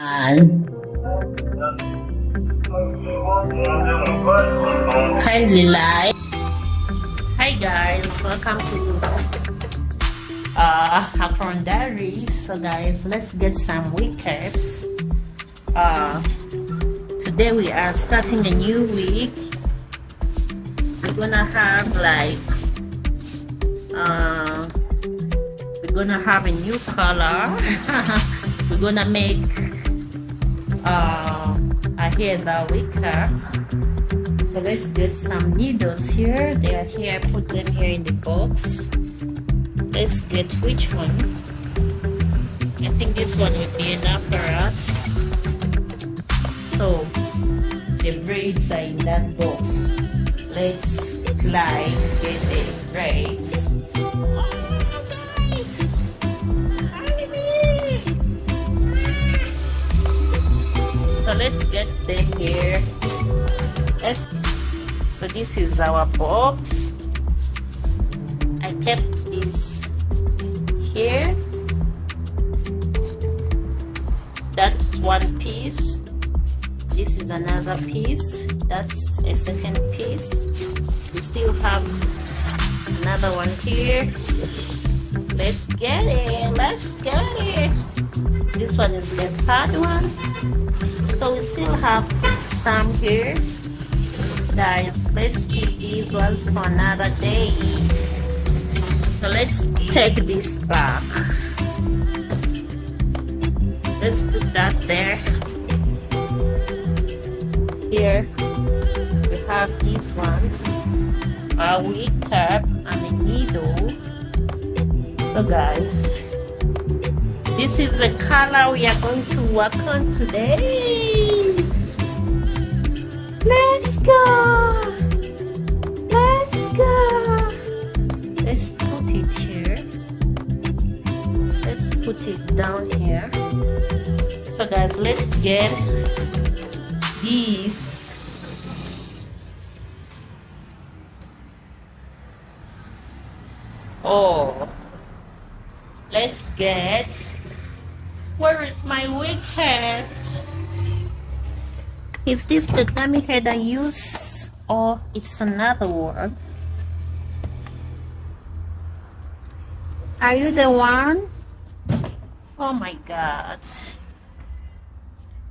And kindly like. Hi guys, welcome to Diaries. So guys, let's get some wig tips. Today we are starting a new wig. We're gonna have a new color. We're gonna make our hairs are weaker, so let's get some needles here. They are here. I put them here in the box. Let's get which one. I think this one would be enough for us. So the braids are in that box. Let's get the braids. So let's get them here. So this is our box. I kept this here. That's one piece. This is another piece. That's a second piece. We still have another one here. Let's get it. Let's get it. This one is the third one. So we still have some here. Guys, let's keep these ones for another day. So let's take this back. Let's put that there. Here we have these ones, a wig type and a needle. So guys, this is the color we are going to work on today. Let's go. Let's go. Let's put it here. Let's put it down here. So guys, let's get these. Let's get. Where is my wig hair? Is this the dummy head I use, or it's another one? Are you the one? Oh my god.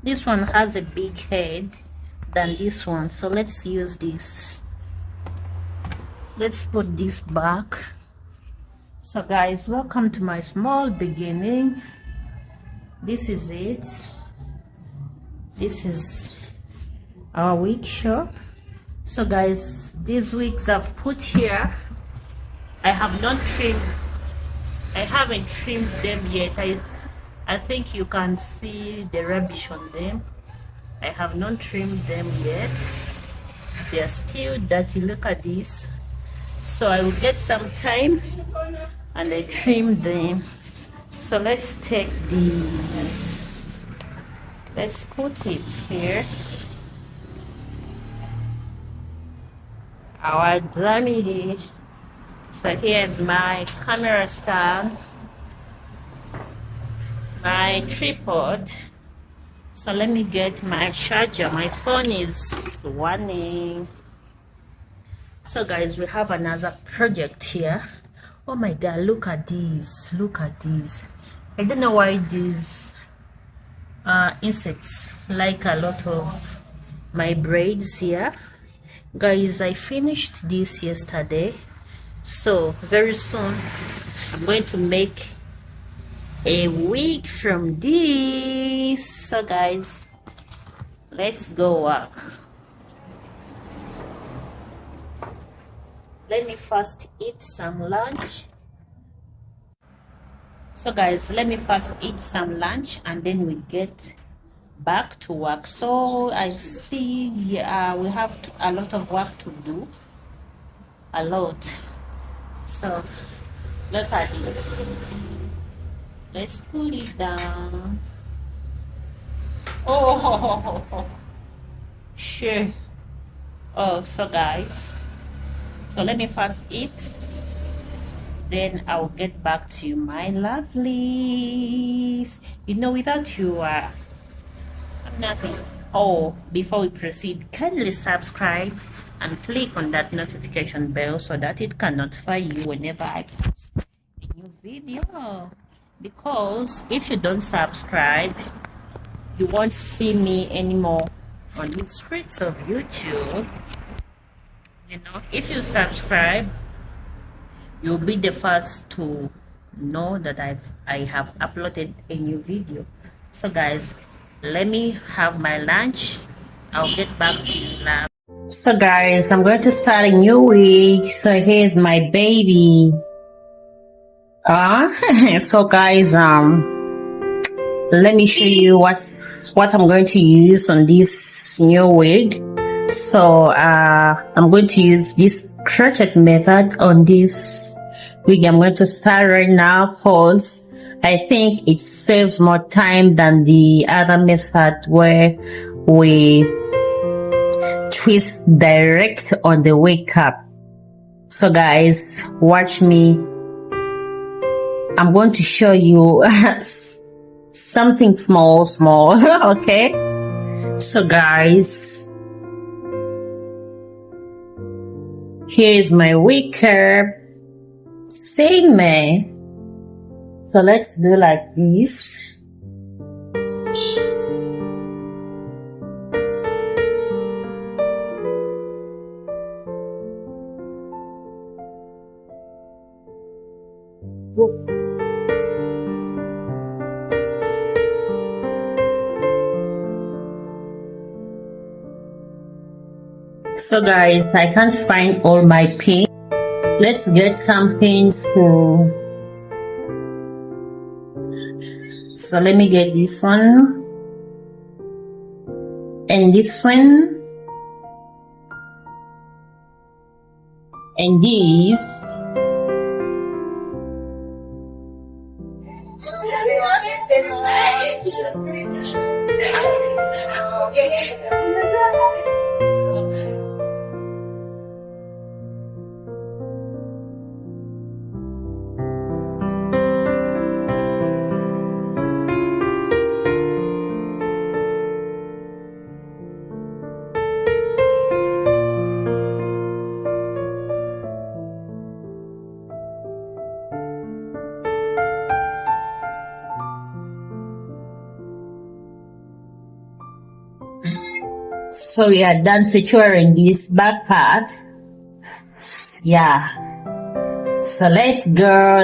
This one has a big head than this one, so let's use this. Let's put this back. So guys, welcome to my small beginning. This is it. This is our wig shop. So guys, these wigs I've put here, I haven't trimmed them yet. I think you can see the rubbish on them. I have not trimmed them yet. They are still dirty. Look at this. So I will get some time and I trim them. So let's take these. Let's put it here. Our dummy. So here's my camera stand, my tripod. So let me get my charger. My phone is warning. So guys, we have another project here. Oh my god, look at these. Look at these. I don't know why these insects like a lot of my braids here. Guys, I finished this yesterday, so very soon I'm going to make a wig from this. So guys, let's go work. Let me first eat some lunch. So guys, let me first eat some lunch and then we get back to work. So I see we have a lot of work to do. A lot. So look at this. Let's put it down. Oh, sure. Oh, so guys, so let me first eat, then I'll get back to you, my lovelies. You know, without you Nothing. Oh, before we proceed, kindly subscribe and click on that notification bell so that it can notify you whenever I post a new video. Because if you don't subscribe, you won't see me anymore on the streets of YouTube. You know, if you subscribe, you'll be the first to know that I have uploaded a new video. So guys, let me have my lunch. I'll get back to you now. So guys, I'm going to start a new week. So here's my baby. So guys, let me show you what I'm going to use on this new wig. So I'm going to use this crochet method on this wig. I'm going to start right now because I think it saves more time than the other method where we twist direct on the wig cap. So guys, watch me. I'm going to show you something small. Okay, so guys, here is my wig cap. Same way. So let's do like this. So guys, I can't find all my pins. Let's get some pins for. So let me get this one and this one and this. So we are done securing this back part. Yeah. So let's go,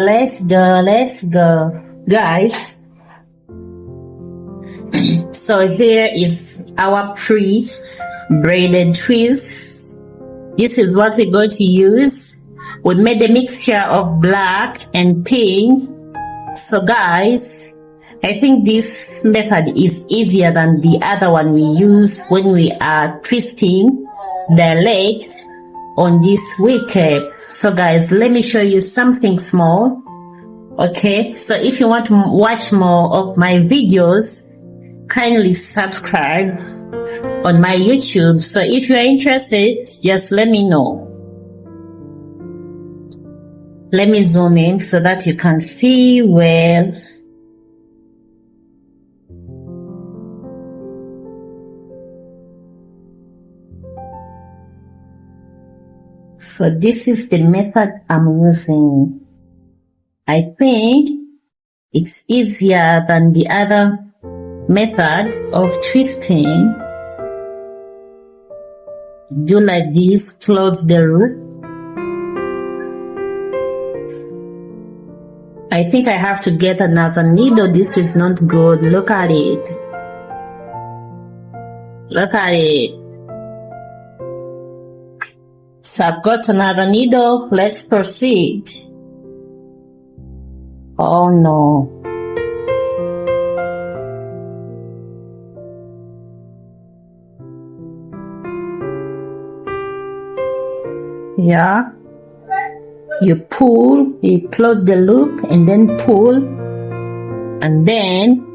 guys. So here is our pre-braided twist. This is what we're going to use. We made a mixture of black and pink. So guys, I think this method is easier than the other one we use when we are twisting direct on this wig cap. So guys, let me show you something small. Okay, so if you want to watch more of my videos, kindly subscribe on my YouTube. So if you are interested, just let me know. Let me zoom in so that you can see well. So this is the method I'm using. I think it's easier than the other method of twisting. Do like this, close the loop. I think I have to get another needle. This is not good. Look at it. Look at it. So I've got another needle. Let's proceed. Oh no. Yeah. You pull, you close the loop and then pull, and then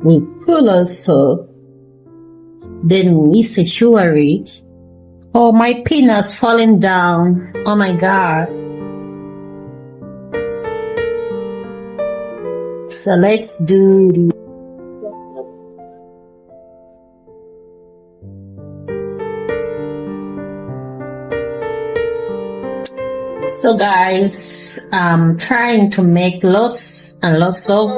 we pull also. Then we secure it. Oh, my pin has fallen down. Oh my God. So let's do the So guys, I'm trying to make lots and lots of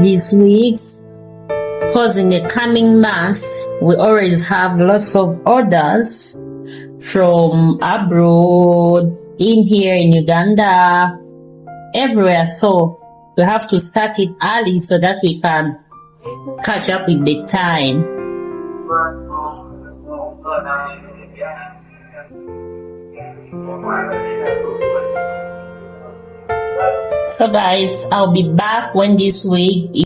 these wigs because in the coming months we always have lots of orders from abroad, in here in Uganda, everywhere. So we have to start it early so that we can catch up with the time. So guys, I'll be back when this wig